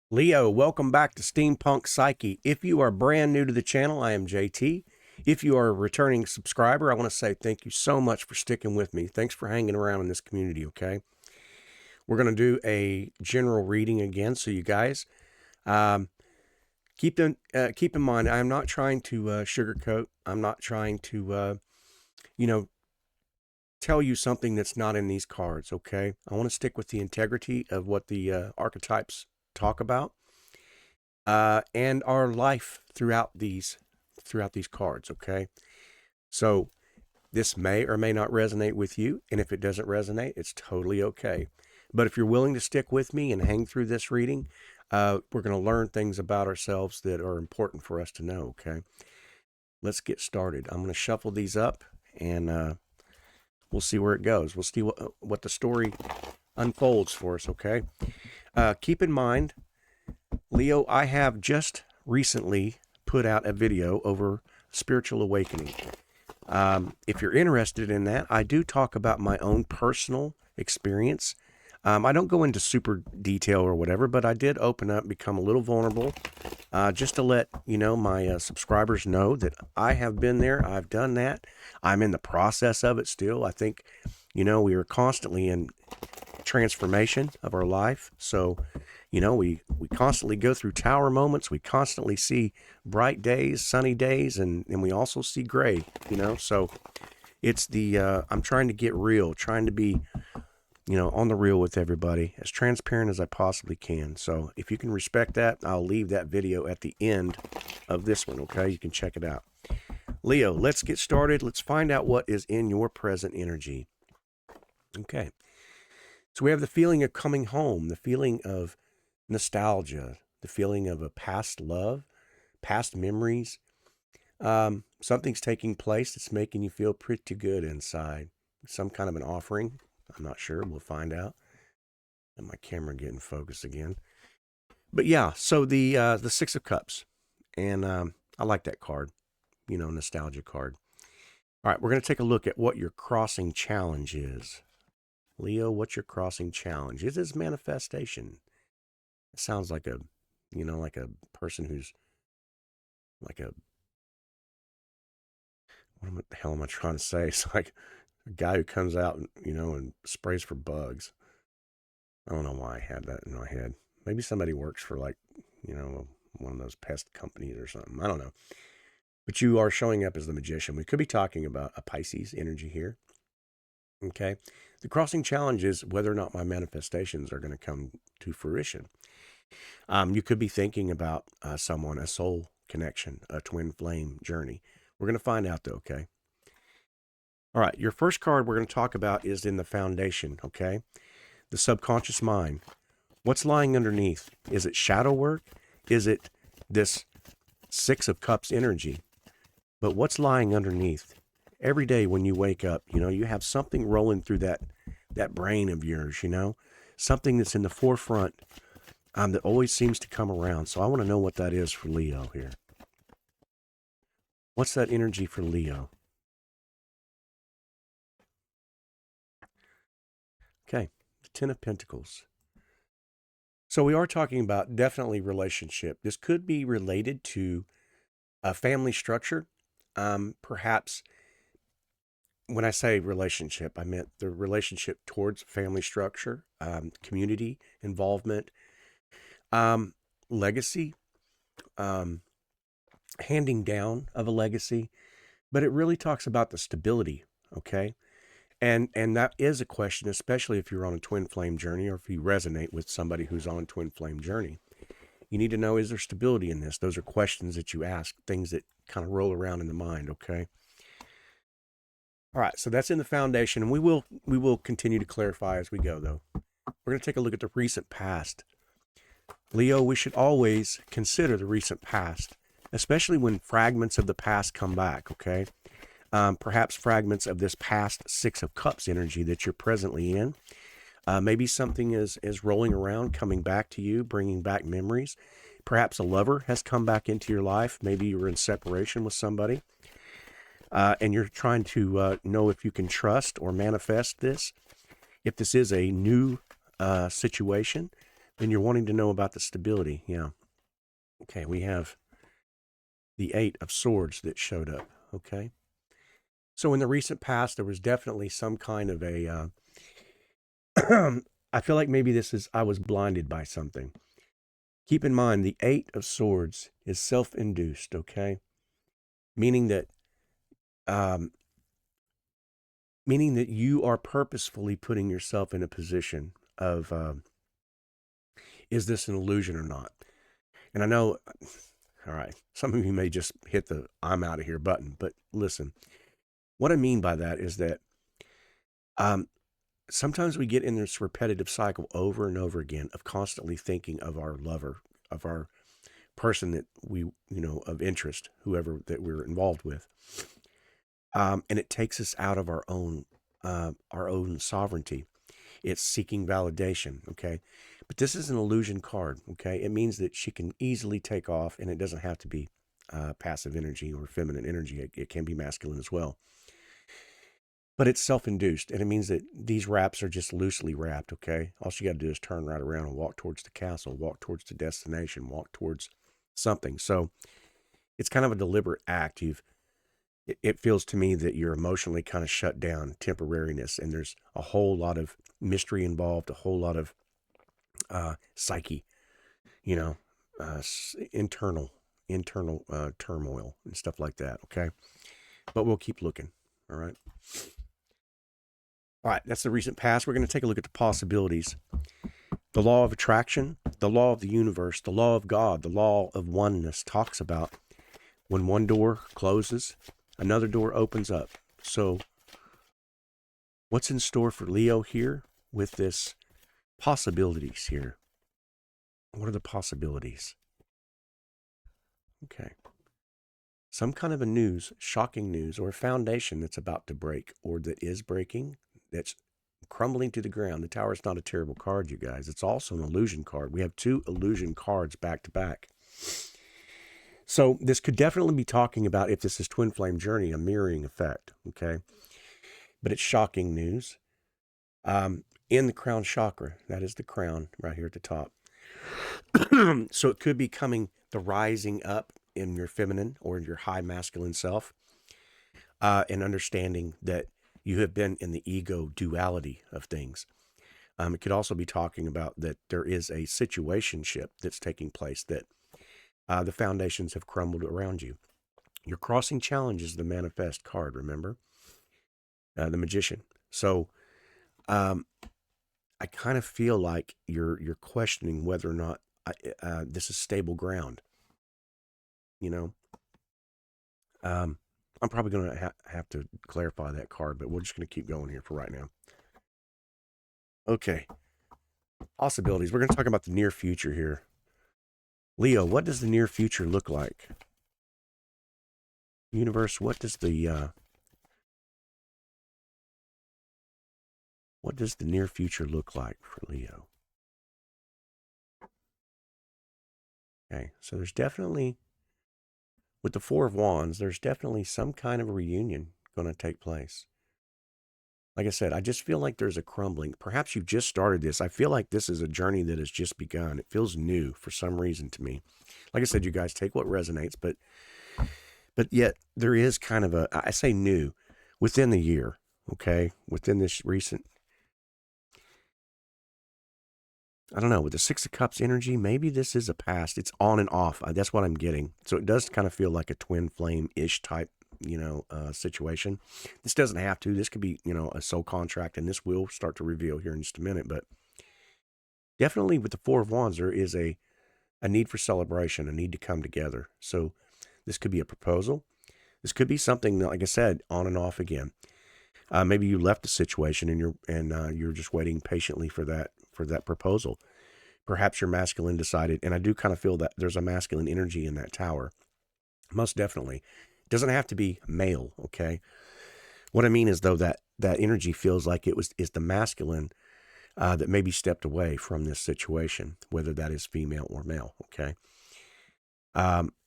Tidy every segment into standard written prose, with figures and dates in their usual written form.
Leo, welcome back to Steampunk Psyche. If you are brand new to the channel, I am JT. If you are a returning subscriber, I want to say thank you so much for sticking with me. Thanks for hanging around in this community, okay? We're going to do a general reading again, so you guys, um, keep in mind, I'm not trying to sugarcoat. I'm not trying to, you know, tell you something that's not in these cards, okay? I want to stick with the integrity of what the archetypes talk about. And our life throughout these cards. Okay, so this may or may not resonate with you, and if it doesn't resonate, it's totally okay. But if you're willing to stick with me and hang through this reading, we're going to learn things about ourselves that are important for us to know. Okay, let's get started. I'm going to shuffle these up, and we'll see where it goes. We'll see what the story unfolds for us. Okay, keep in mind, Leo, I have just recently put out a video over spiritual awakening. If you're interested in that, I do talk about my own personal experience. I don't go into super detail or whatever, but I did open up, become a little vulnerable, just to let my subscribers know that I have been there. I've done that. I'm in the process of it still. I think, we are constantly in transformation of our life. So, we constantly go through tower moments. We constantly see bright days, sunny days, and we also see gray, So it's I'm trying to get real, trying to be, on the real with everybody, as transparent as I possibly can. So if you can respect that, I'll leave that video at the end of this one, okay? You can check it out. Leo, let's get started. Let's find out what is in your present energy. Okay. So we have the feeling of coming home, the feeling of nostalgia, the feeling of a past love, past memories. Something's taking place that's making you feel pretty good inside. Some kind of an offering. I'm not sure. We'll find out. And my camera getting focused again. But yeah, so the Six of Cups, and I like that card. Nostalgia card. All right, we're going to take a look at what your crossing challenge is. Leo, what's your crossing challenge? It is manifestation. It sounds like like a person who's like what the hell am I trying to say? It's like a guy who comes out and, and sprays for bugs. I don't know why I had that in my head. Maybe somebody works for one of those pest companies or something. I don't know. But you are showing up as the magician. We could be talking about a Pisces energy here. Okay. The crossing challenge is whether or not my manifestations are going to come to fruition. You could be thinking about someone, a soul connection, a twin flame journey. We're going to find out though, okay? All right, your first card we're going to talk about is in the foundation, okay? The subconscious mind. What's lying underneath? Is it shadow work? Is it this Six of Cups energy? But what's lying underneath? Every day when you wake up, you have something rolling through that brain of yours, something that's in the forefront that always seems to come around. So I want to know what that is for Leo here. What's that energy for Leo? Okay, the Ten of Pentacles. So we are talking about definitely relationship. This could be related to a family structure. Perhaps when I say relationship, I meant the relationship towards family structure, community involvement, legacy, handing down of a legacy, but it really talks about the stability, okay? And that is a question, especially if you're on a twin flame journey or if you resonate with somebody who's on a twin flame journey. You need to know, is there stability in this? Those are questions that you ask, things that kind of roll around in the mind, okay? All right, so that's in the foundation, and we will continue to clarify as we go, though. We're going to take a look at the recent past. Leo, we should always consider the recent past, especially when fragments of the past come back, okay? Perhaps fragments of this past Six of Cups energy that you're presently in. Maybe something is rolling around, coming back to you, bringing back memories. Perhaps a lover has come back into your life. Maybe you were in separation with somebody, and you're trying to know if you can trust or manifest this. If this is a new situation, And you're wanting to know about the stability. Yeah. Okay, we have the Eight of Swords that showed up. Okay. So in the recent past, there was definitely some kind of a, I feel like maybe I was blinded by something. Keep in mind, the Eight of Swords is self-induced, okay? Meaning that, um, meaning that you are purposefully putting yourself in a position of, is this an illusion or not? And I know, all right, some of you may just hit the I'm out of here button, but listen, what I mean by that is that um, sometimes we get in this repetitive cycle over and over again of constantly thinking of our lover, of our person that we, of interest, whoever that we're involved with. And it takes us out of our own sovereignty. It's seeking validation, okay? But this is an illusion card, okay? It means that she can easily take off, and it doesn't have to be passive energy or feminine energy. It can be masculine as well. But it's self-induced, and it means that these wraps are just loosely wrapped, okay? All she got to do is turn right around and walk towards the castle, walk towards the destination, walk towards something. So it's kind of a deliberate act. It feels to me that you're emotionally kind of shut down, temporariness, and there's a whole lot of mystery involved, a whole lot of psyche, you know, internal turmoil and stuff like that. Okay, but we'll keep looking. All right. All right, that's the recent past. We're going to take a look at the possibilities. The law of attraction, the law of the universe, the law of God, the law of oneness talks about when one door closes, another door opens up. So what's in store for Leo here with this possibilities here? What are the possibilities? Okay. Some kind of a news, shocking news, or a foundation that's about to break or that is breaking, that's crumbling to the ground. The Tower is not a terrible card, you guys. It's also an illusion card. We have two illusion cards back to back. So this could definitely be talking about, if this is twin flame journey, a mirroring effect, okay? But it's shocking news. In the crown chakra, that is the crown right here at the top. So it could be coming, the rising up in your feminine or your high masculine self, and understanding that you have been in the ego duality of things. It could also be talking about that there is a situationship that's taking place, that the foundations have crumbled around you. You're crossing challenges, the manifest card, remember? The magician. So I kind of feel like you're questioning whether or not this is stable ground. I'm probably going to have to clarify that card, but we're just going to keep going here for right now. Okay. Possibilities. We're going to talk about the near future here. Leo, what does the near future look like? Universe, what does the near future look like for Leo? Okay, so there's definitely, with the Four of Wands, there's definitely some kind of a reunion going to take place. Like I said, I just feel like there's a crumbling. Perhaps you've just started this. I feel like this is a journey that has just begun. It feels new for some reason to me. Like I said, you guys take what resonates, but yet there is kind of a, I say new, within the year, okay? Within this recent, I don't know, with the Six of Cups energy, maybe this is a past. It's on and off. That's what I'm getting. So it does kind of feel like a twin flame-ish type, situation. This doesn't have to. This could be, a soul contract, and this will start to reveal here in just a minute. But definitely with the Four of Wands, there is a need for celebration, a need to come together. So this could be a proposal. This could be something, like I said, on and off again. Maybe you left a situation and you're just waiting patiently for that proposal. Perhaps your masculine decided, and I do kind of feel that there's a masculine energy in that tower. Most definitely. It doesn't have to be male, okay? What I mean is, though, that energy feels like is the masculine that maybe stepped away from this situation, whether that is female or male, okay?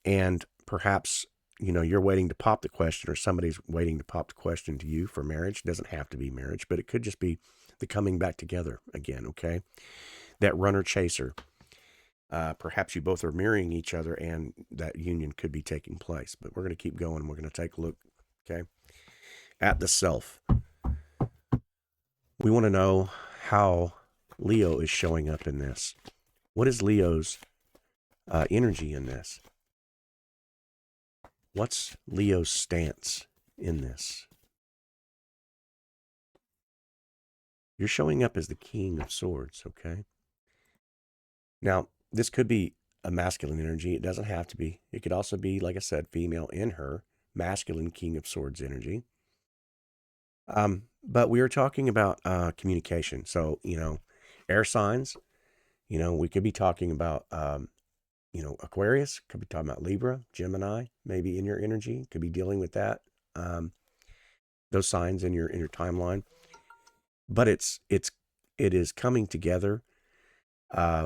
And perhaps, you're waiting to pop the question, or somebody's waiting to pop the question to you for marriage. It doesn't have to be marriage, but it could just be the coming back together again, okay? that runner-chaser. Perhaps you both are mirroring each other and that union could be taking place. But we're going to keep going. We're going to take a look, okay, at the self. We want to know how Leo is showing up in this. What is Leo's energy in this? What's Leo's stance in this? You're showing up as the King of Swords, okay? Now, this could be a masculine energy. It doesn't have to be. It could also be, like I said, female in her, masculine King of Swords energy. But we were talking about communication. So, air signs, we could be talking about, Aquarius, could be talking about Libra, Gemini, maybe in your energy, could be dealing with that, those signs in your timeline. But it is coming together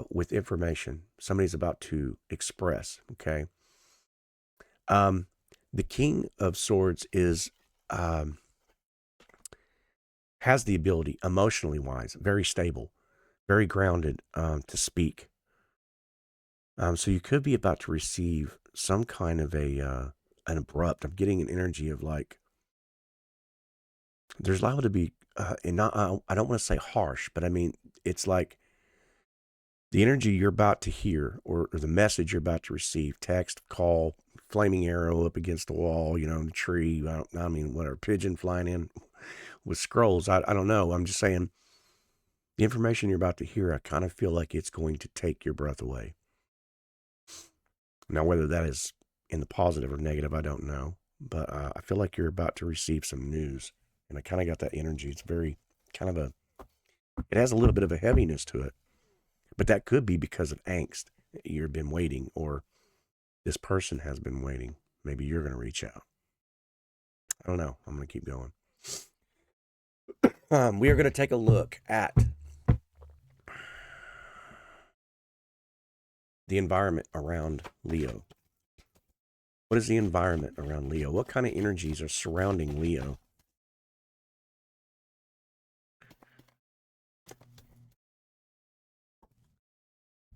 with information somebody's about to express, okay? The King of Swords is has the ability, emotionally wise, very stable, very grounded, to speak. So you could be about to receive some kind of an abrupt. I'm getting an energy of like there's liable to be, and not. I don't want to say harsh, but I mean it's like the energy you're about to hear or the message you're about to receive, text, call, flaming arrow up against the wall, in the tree. I mean, whatever, pigeon flying in with scrolls. I don't know. I'm just saying the information you're about to hear, I kind of feel like it's going to take your breath away. Now, whether that is in the positive or negative, I don't know. But I feel like you're about to receive some news. And I kind of got that energy. It's very kind of it has a little bit of a heaviness to it. But that could be because of angst. You've been waiting, or this person has been waiting. Maybe you're going to reach out. I don't know. I'm going to keep going. We are going to take a look at the environment around Leo. What is the environment around Leo? What kind of energies are surrounding Leo?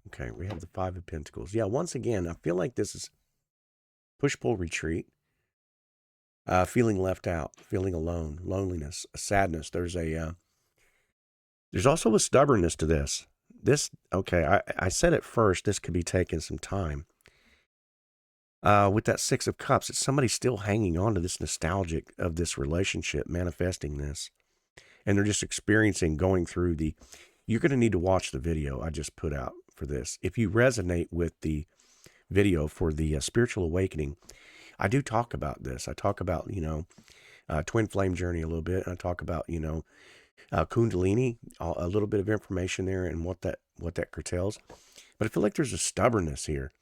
Okay, we have the Five of Pentacles. Yeah, once again, I feel like this is push-pull retreat. Feeling left out, feeling alone, loneliness, a sadness. There's also a stubbornness to this. Okay, I said at first this could be taking some time. With that Six of Cups, it's somebody still hanging on to this nostalgic of this relationship, manifesting this. And they're just experiencing, going through you're going to need to watch the video I just put out for this. If you resonate with the video for the spiritual awakening, I do talk about this. I talk about, twin flame journey a little bit. And I talk about, Kundalini, a little bit of information there and what that curtails. But I feel like there's a stubbornness here.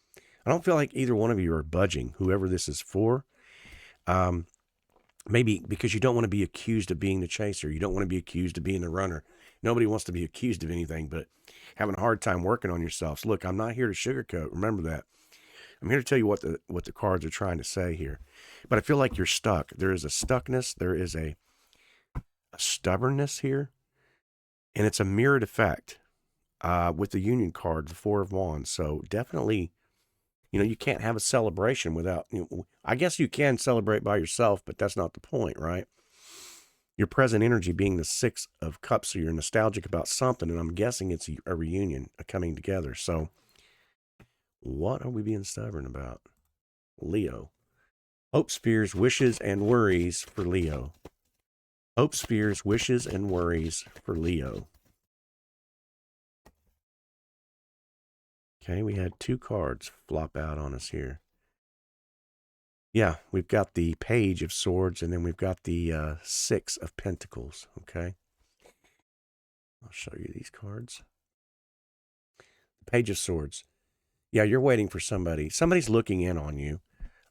I don't feel like either one of you are budging, whoever this is for. Maybe because you don't want to be accused of being the chaser. You don't want to be accused of being the runner. Nobody wants to be accused of anything, but having a hard time working on yourselves. Look, I'm not here to sugarcoat. Remember that. I'm here to tell you what the cards are trying to say here. But I feel like you're stuck. There is a stuckness. There is a stubbornness here. And it's a mirrored effect with the Union card, the Four of Wands. So definitely, you can't have a celebration without, I guess you can celebrate by yourself, but that's not the point, right? Your present energy being the Six of Cups, so you're nostalgic about something, and I'm guessing it's a reunion, a coming together. So what are we being stubborn about? Leo. Hopes, fears, wishes, and worries for Leo. Hopes, fears, wishes, and worries for Leo. Okay, we had two cards flop out on us here. Yeah, we've got the Page of Swords, and then we've got the Six of Pentacles, okay? I'll show you these cards. The Page of Swords. Yeah, you're waiting for somebody. Somebody's looking in on you,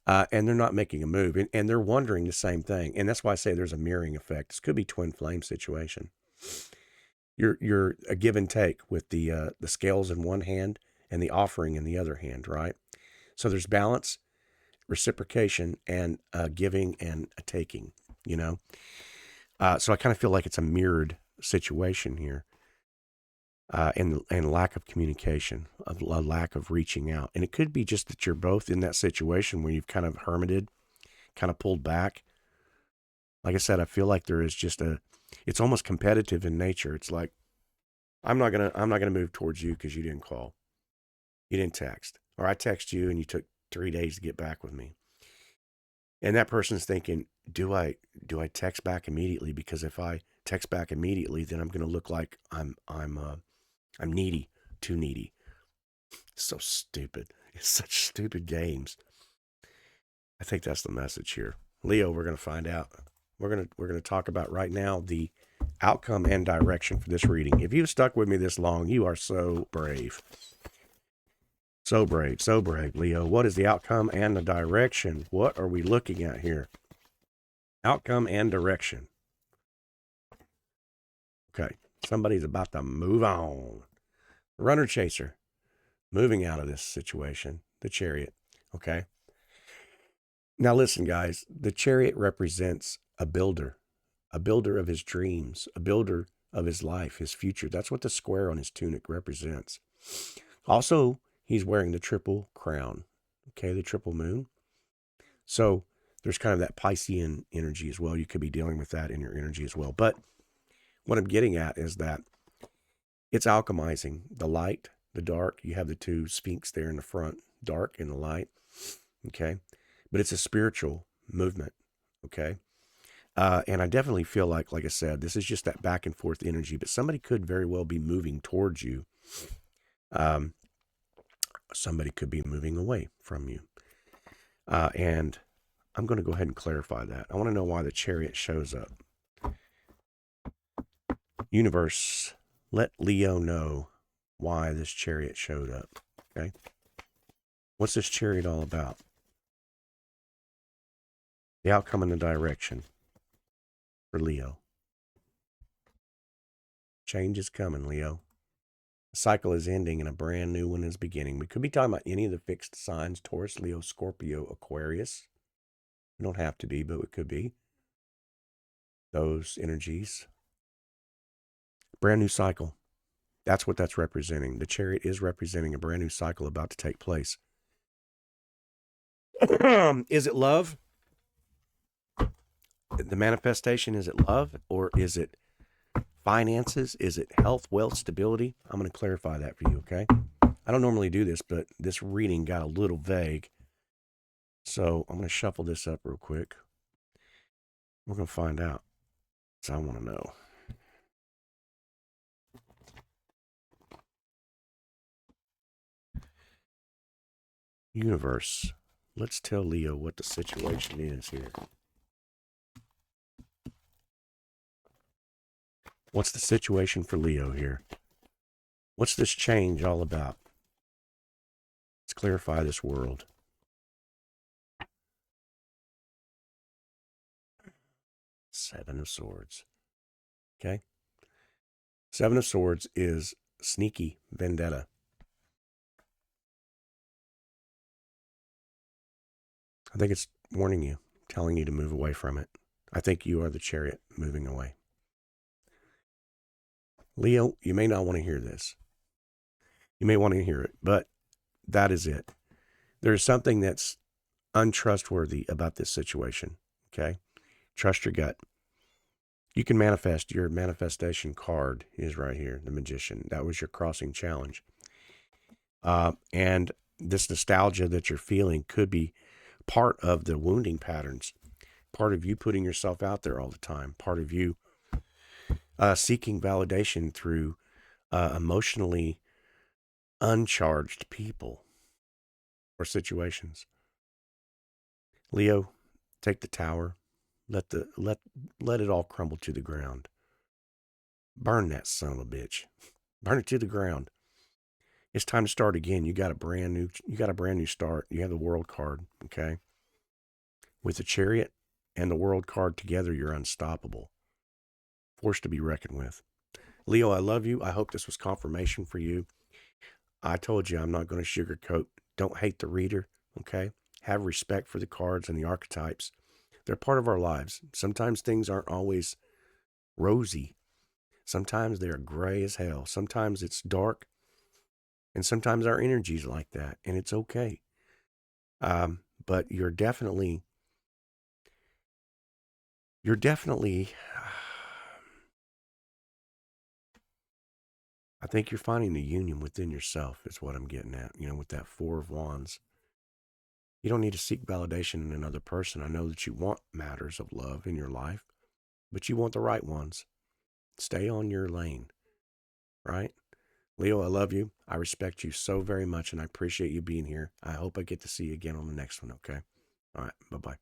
and they're not making a move, and they're wondering the same thing. And that's why I say there's a mirroring effect. This could be twin flame situation. You're a give and take with the scales in one hand and the offering in the other hand, right? So there's balance, reciprocation, and giving and a taking, So I kind of feel like it's a mirrored situation here. and lack of communication, a lack of reaching out. And it could be just that you're both in that situation where you've kind of hermited, kind of pulled back. Like I said, I feel like there is just it's almost competitive in nature. It's like, I'm not gonna move towards you because you didn't call, you didn't text, or I text you and you took 3 days to get back with me. And that person's thinking, do I text back immediately? Because if I text back immediately, then I'm going to look like I'm needy, too needy. So stupid. It's such stupid games. I think that's the message here. Leo, we're going to find out. We're going to talk about right now the outcome and direction for this reading. If you've stuck with me this long, you are so brave. So brave, Leo. What is the outcome and the direction? What are we looking at here? Outcome and direction. Okay, somebody's about to move on. Runner chaser, moving out of this situation. The chariot, okay? Now listen, guys. The chariot represents a builder of his dreams, a builder of his life, his future. That's what the square on his tunic represents. Also, he's wearing the triple crown, okay, the triple moon. So there's kind of that Piscean energy as well. You could be dealing with that in your energy as well. But what I'm getting at is that it's alchemizing the light, the dark. You have the two sphinx there in the front, dark and the light, okay? But it's a spiritual movement, okay? And I definitely feel like I said, this is just that back and forth energy, but somebody could very well be moving towards you. Somebody could be moving away from you. And I'm going to go ahead and clarify that. I want to know why the chariot shows up. Universe, let Leo know why this chariot showed up, okay? What's this chariot all about? The outcome and the direction for Leo. Change is coming, Leo. The cycle is ending and a brand new one is beginning. We could be talking about any of the fixed signs: Taurus, Leo, Scorpio, Aquarius. We don't have to be, but it could be. Those energies. Brand new cycle. That's what that's representing. The chariot is representing a brand new cycle about to take place. Is it love? The manifestation, is it love? Or is it finances? Is it health, wealth, stability? I'm going to clarify that for you, okay? I don't normally do this, but this reading got a little vague. So I'm going to shuffle this up real quick. We're going to find out. So I want to know. Universe, let's tell Leo what the situation is here. What's the situation for Leo here? What's this change all about? Let's clarify this world. Seven of Swords. Okay? Seven of Swords is sneaky vendetta. I think it's warning you, telling you to move away from it. I think you are the chariot moving away. Leo, you may not want to hear this. You may want to hear it, but that is it. There's something that's untrustworthy about this situation, okay? Trust your gut. You can manifest. Your manifestation card is right here, the Magician. That was your crossing challenge. And this nostalgia that you're feeling could be part of the wounding patterns, part of you putting yourself out there all the time, part of you seeking validation through emotionally uncharged people or situations. Leo, take the tower. Let it all crumble to the ground. Burn that son of a bitch. Burn it to the ground. It's time to start again. You got a brand new start. You have the World card, okay? With the Chariot and the World card together, you're unstoppable. Forced to be reckoned with. Leo, I love you. I hope this was confirmation for you. I told you I'm not going to sugarcoat. Don't hate the reader, okay? Have respect for the cards and the archetypes. They're part of our lives. Sometimes things aren't always rosy. Sometimes they're gray as hell. Sometimes it's dark, and sometimes our energy's like that, and it's okay. But you're definitely, I think you're finding the union within yourself is what I'm getting at, with that Four of Wands. You don't need to seek validation in another person. I know that you want matters of love in your life, but you want the right ones. Stay on your lane, right? Leo, I love you. I respect you so very much, and I appreciate you being here. I hope I get to see you again on the next one, okay? All right, bye-bye.